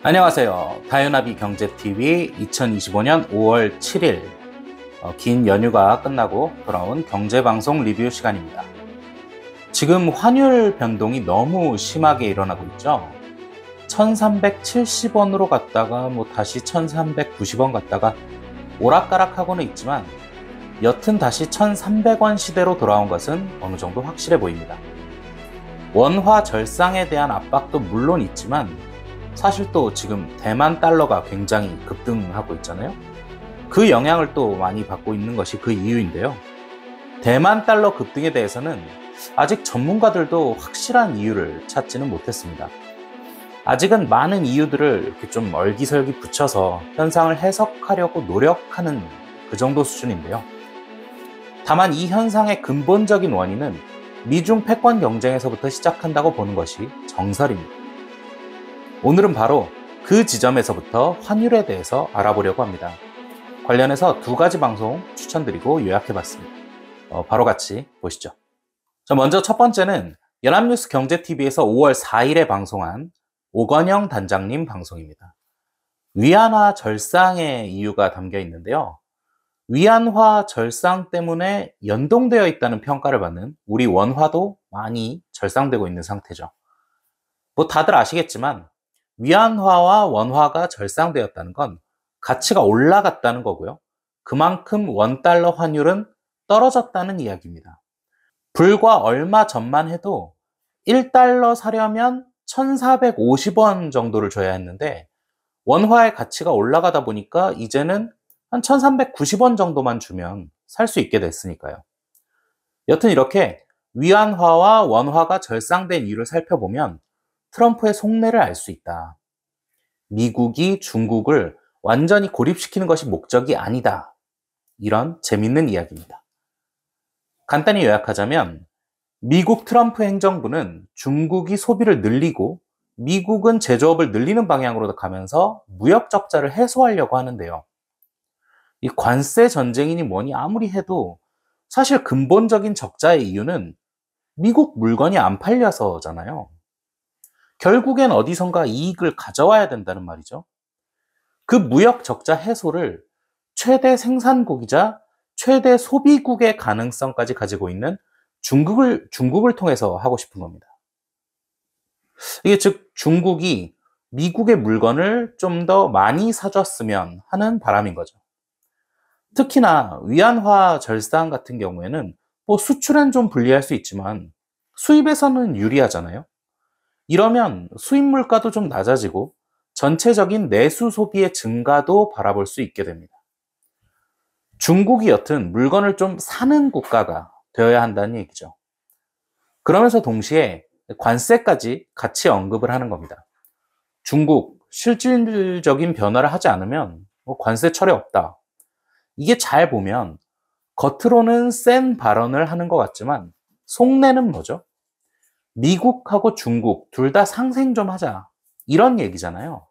안녕하세요. 다이나비 경제TV 2025년 5월 7일 긴 연휴가 끝나고 돌아온 경제방송 리뷰 시간입니다. 지금 환율 변동이 너무 심하게 일어나고 있죠. 1370원으로 갔다가 다시 1390원 갔다가 오락가락하고는 있지만 여튼 다시 1300원 시대로 돌아온 것은 어느 정도 확실해 보입니다. 원화 절상에 대한 압박도 물론 있지만 사실 또 지금 대만 달러가 굉장히 급등하고 있잖아요. 그 영향을 또 많이 받고 있는 것이 그 이유인데요. 대만 달러 급등에 대해서는 아직 전문가들도 확실한 이유를 찾지는 못했습니다. 아직은 많은 이유들을 이렇게 좀 얼기설기 붙여서 현상을 해석하려고 노력하는 그 정도 수준인데요. 다만 이 현상의 근본적인 원인은 미중 패권 경쟁에서부터 시작한다고 보는 것이 정설입니다. 오늘은 바로 그 지점에서부터 환율에 대해서 알아보려고 합니다. 관련해서 두 가지 방송 추천드리고 요약해봤습니다. 바로 같이 보시죠. 먼저 첫 번째는 연합뉴스 경제TV에서 5월 4일에 방송한 오건영 단장님 방송입니다. 위안화 절상의 이유가 담겨 있는데요. 위안화 절상 때문에 연동되어 있다는 평가를 받는 우리 원화도 많이 절상되고 있는 상태죠. 다들 아시겠지만 위안화와 원화가 절상되었다는 건 가치가 올라갔다는 거고요. 그만큼 원달러 환율은 떨어졌다는 이야기입니다. 불과 얼마 전만 해도 1달러 사려면 1450원 정도를 줘야 했는데 원화의 가치가 올라가다 보니까 이제는 한 1390원 정도만 주면 살 수 있게 됐으니까요. 여튼 이렇게 위안화와 원화가 절상된 이유를 살펴보면 트럼프의 속내를 알 수 있다. 미국이 중국을 완전히 고립시키는 것이 목적이 아니다. 이런 재밌는 이야기입니다. 간단히 요약하자면 미국 트럼프 행정부는 중국이 소비를 늘리고 미국은 제조업을 늘리는 방향으로 가면서 무역 적자를 해소하려고 하는데요. 이 관세 전쟁이니 뭐니 아무리 해도 사실 근본적인 적자의 이유는 미국 물건이 안 팔려서잖아요. 결국엔 어디선가 이익을 가져와야 된다는 말이죠. 그 무역 적자 해소를 최대 생산국이자 최대 소비국의 가능성까지 가지고 있는 중국을 통해서 하고 싶은 겁니다. 이게 즉 중국이 미국의 물건을 좀 더 많이 사줬으면 하는 바람인 거죠. 특히나 위안화 절상 같은 경우에는 수출엔 좀 불리할 수 있지만 수입에서는 유리하잖아요. 이러면 수입 물가도 좀 낮아지고 전체적인 내수 소비의 증가도 바라볼 수 있게 됩니다. 중국이 여튼 물건을 좀 사는 국가가 되어야 한다는 얘기죠. 그러면서 동시에 관세까지 같이 언급을 하는 겁니다. 중국 실질적인 변화를 하지 않으면 관세 철회 없다. 이게 잘 보면 겉으로는 센 발언을 하는 것 같지만 속내는 뭐죠? 미국하고 중국 둘 다 상생 좀 하자. 이런 얘기잖아요.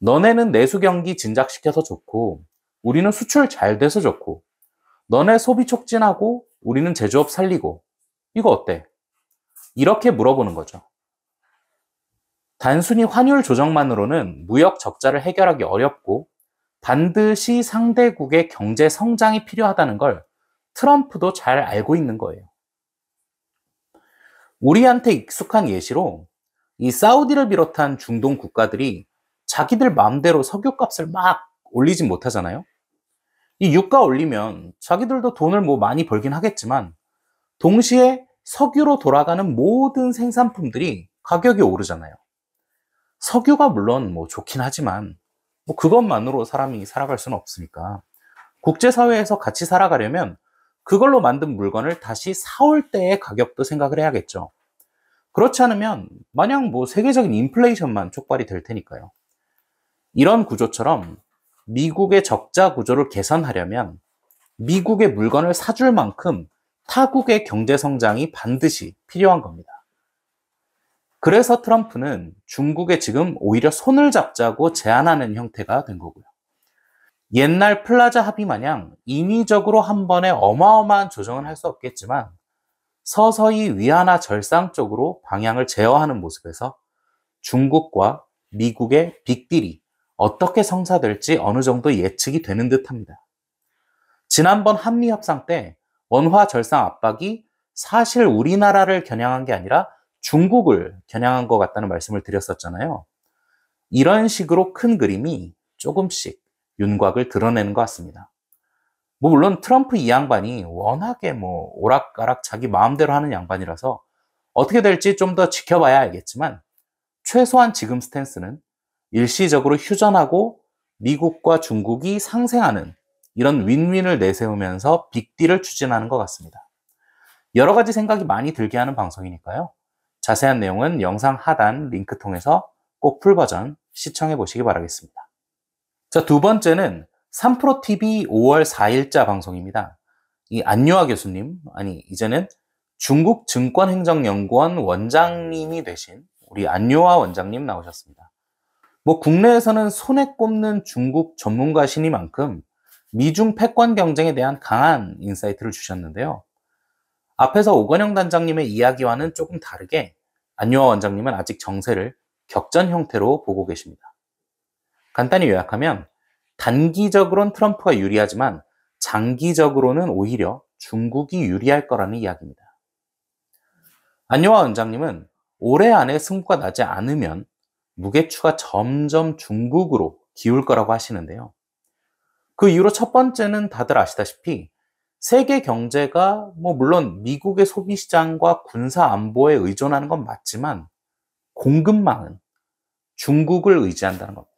너네는 내수 경기 진작시켜서 좋고 우리는 수출 잘 돼서 좋고 너네 소비 촉진하고 우리는 제조업 살리고 이거 어때? 이렇게 물어보는 거죠. 단순히 환율 조정만으로는 무역 적자를 해결하기 어렵고 반드시 상대국의 경제 성장이 필요하다는 걸 트럼프도 잘 알고 있는 거예요. 우리한테 익숙한 예시로 이 사우디를 비롯한 중동 국가들이 자기들 마음대로 석유값을 막 올리진 못하잖아요. 이 유가 올리면 자기들도 돈을 많이 벌긴 하겠지만 동시에 석유로 돌아가는 모든 생산품들이 가격이 오르잖아요. 석유가 물론 좋긴 하지만 그것만으로 사람이 살아갈 수는 없으니까 국제사회에서 같이 살아가려면 그걸로 만든 물건을 다시 사올 때의 가격도 생각을 해야겠죠. 그렇지 않으면 마냥 세계적인 인플레이션만 촉발이 될 테니까요. 이런 구조처럼 미국의 적자 구조를 개선하려면 미국의 물건을 사줄 만큼 타국의 경제 성장이 반드시 필요한 겁니다. 그래서 트럼프는 중국에 지금 오히려 손을 잡자고 제안하는 형태가 된 거고요. 옛날 플라자 합의 마냥 인위적으로 한 번에 어마어마한 조정은 할 수 없겠지만 서서히 위안화 절상 쪽으로 방향을 제어하는 모습에서 중국과 미국의 빅딜이 어떻게 성사될지 어느 정도 예측이 되는 듯합니다. 지난번 한미 협상 때 원화 절상 압박이 사실 우리나라를 겨냥한 게 아니라 중국을 겨냥한 것 같다는 말씀을 드렸었잖아요. 이런 식으로 큰 그림이 조금씩 윤곽을 드러내는 것 같습니다. 물론 트럼프 이 양반이 워낙에 오락가락 자기 마음대로 하는 양반이라서 어떻게 될지 좀 더 지켜봐야 알겠지만 최소한 지금 스탠스는 일시적으로 휴전하고 미국과 중국이 상생하는 이런 윈윈을 내세우면서 빅딜을 추진하는 것 같습니다. 여러 가지 생각이 많이 들게 하는 방송이니까요. 자세한 내용은 영상 하단 링크 통해서 꼭 풀버전 시청해 보시기 바라겠습니다. 자, 두 번째는 3프로TV 5월 4일자 방송입니다. 이 안유아 교수님, 이제는 중국 증권행정연구원 원장님이 되신 우리 안유아 원장님 나오셨습니다. 국내에서는 손에 꼽는 중국 전문가시니만큼 미중 패권 경쟁에 대한 강한 인사이트를 주셨는데요. 앞에서 오건영 단장님의 이야기와는 조금 다르게 안유아 원장님은 아직 정세를 격전 형태로 보고 계십니다. 간단히 요약하면 단기적으로는 트럼프가 유리하지만 장기적으로는 오히려 중국이 유리할 거라는 이야기입니다. 안유아 원장님은 올해 안에 승부가 나지 않으면 무게추가 점점 중국으로 기울 거라고 하시는데요. 그 이유로 첫 번째는 다들 아시다시피 세계 경제가 물론 미국의 소비시장과 군사 안보에 의존하는 건 맞지만 공급망은 중국을 의지한다는 겁니다.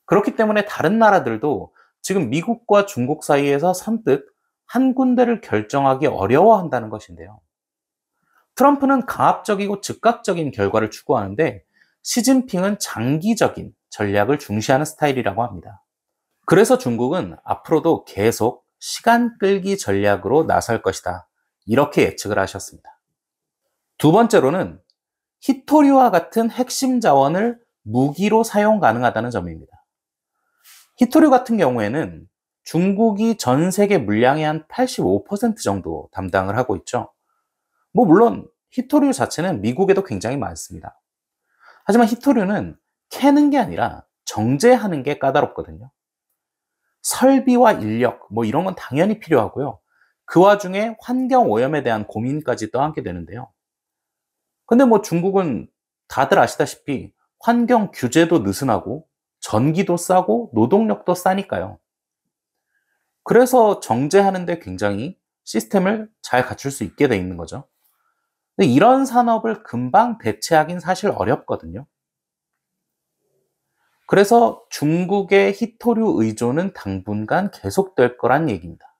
그렇기 때문에 다른 나라들도 지금 미국과 중국 사이에서 선뜻 한 군데를 결정하기 어려워한다는 것인데요. 트럼프는 강압적이고 즉각적인 결과를 추구하는데 시진핑은 장기적인 전략을 중시하는 스타일이라고 합니다. 그래서 중국은 앞으로도 계속 시간 끌기 전략으로 나설 것이다. 이렇게 예측을 하셨습니다. 두 번째로는 히토류와 같은 핵심 자원을 무기로 사용 가능하다는 점입니다. 히토류 같은 경우에는 중국이 전 세계 물량의 한 85% 정도 담당을 하고 있죠. 물론 히토류 자체는 미국에도 굉장히 많습니다. 하지만 히토류는 캐는 게 아니라 정제하는 게 까다롭거든요. 설비와 인력, 이런 건 당연히 필요하고요. 그 와중에 환경 오염에 대한 고민까지 떠안게 되는데요. 근데 중국은 다들 아시다시피 환경 규제도 느슨하고 전기도 싸고 노동력도 싸니까요. 그래서 정제하는데 굉장히 시스템을 잘 갖출 수 있게 돼 있는 거죠. 근데 이런 산업을 금방 대체하긴 사실 어렵거든요. 그래서 중국의 히토류 의존은 당분간 계속될 거란 얘기입니다.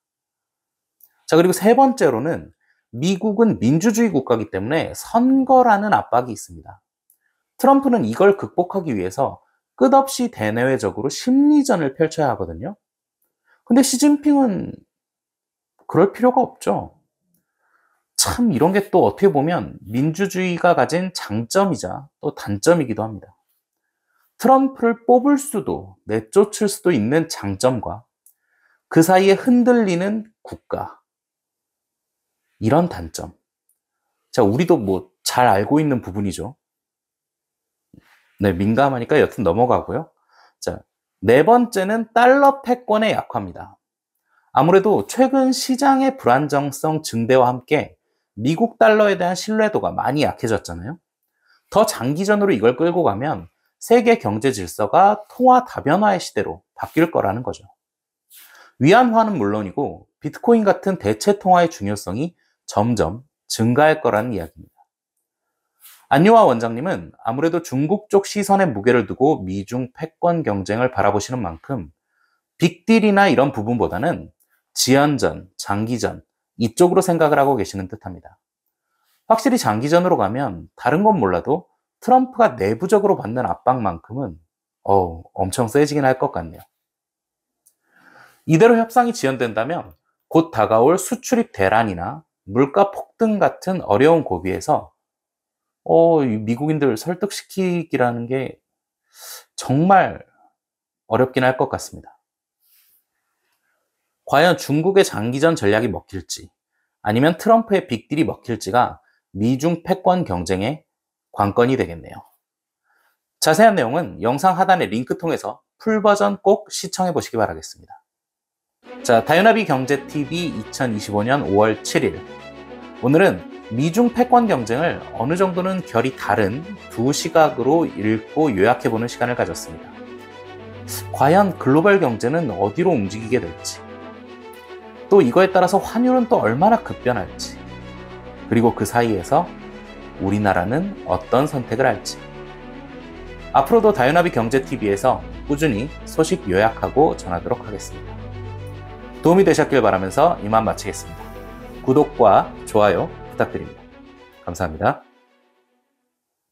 자, 그리고 세 번째로는 미국은 민주주의 국가이기 때문에 선거라는 압박이 있습니다. 트럼프는 이걸 극복하기 위해서 끝없이 대내외적으로 심리전을 펼쳐야 하거든요. 근데 시진핑은 그럴 필요가 없죠. 참 이런 게 또 어떻게 보면 민주주의가 가진 장점이자 또 단점이기도 합니다. 트럼프를 뽑을 수도 내쫓을 수도 있는 장점과 그 사이에 흔들리는 국가, 이런 단점. 자, 우리도 잘 알고 있는 부분이죠. 네, 민감하니까 여튼 넘어가고요. 자, 네 번째는 달러 패권의 약화입니다. 아무래도 최근 시장의 불안정성 증대와 함께 미국 달러에 대한 신뢰도가 많이 약해졌잖아요. 더 장기전으로 이걸 끌고 가면 세계 경제 질서가 통화 다변화의 시대로 바뀔 거라는 거죠. 위안화는 물론이고 비트코인 같은 대체 통화의 중요성이 점점 증가할 거라는 이야기입니다. 안유아 원장님은 아무래도 중국 쪽 시선에 무게를 두고 미중 패권 경쟁을 바라보시는 만큼 빅딜이나 이런 부분보다는 지연전, 장기전 이쪽으로 생각을 하고 계시는 듯합니다. 확실히 장기전으로 가면 다른 건 몰라도 트럼프가 내부적으로 받는 압박만큼은 엄청 세지긴 할 것 같네요. 이대로 협상이 지연된다면 곧 다가올 수출입 대란이나 물가 폭등 같은 어려운 고비에서 미국인들 설득시키기라는 게 정말 어렵긴 할 것 같습니다. 과연 중국의 장기전 전략이 먹힐지 아니면 트럼프의 빅딜이 먹힐지가 미중 패권 경쟁의 관건이 되겠네요. 자세한 내용은 영상 하단의 링크 통해서 풀 버전 꼭 시청해 보시기 바라겠습니다. 자, 다이나비 경제TV 2025년 5월 7일. 오늘은 미중 패권 경쟁을 어느 정도는 결이 다른 두 시각으로 읽고 요약해보는 시간을 가졌습니다. 과연 글로벌 경제는 어디로 움직이게 될지, 또 이거에 따라서 환율은 또 얼마나 급변할지, 그리고 그 사이에서 우리나라는 어떤 선택을 할지. 앞으로도 다이나비 경제TV에서 꾸준히 소식 요약하고 전하도록 하겠습니다. 도움이 되셨길 바라면서 이만 마치겠습니다. 구독과 좋아요 부탁드립니다. 감사합니다.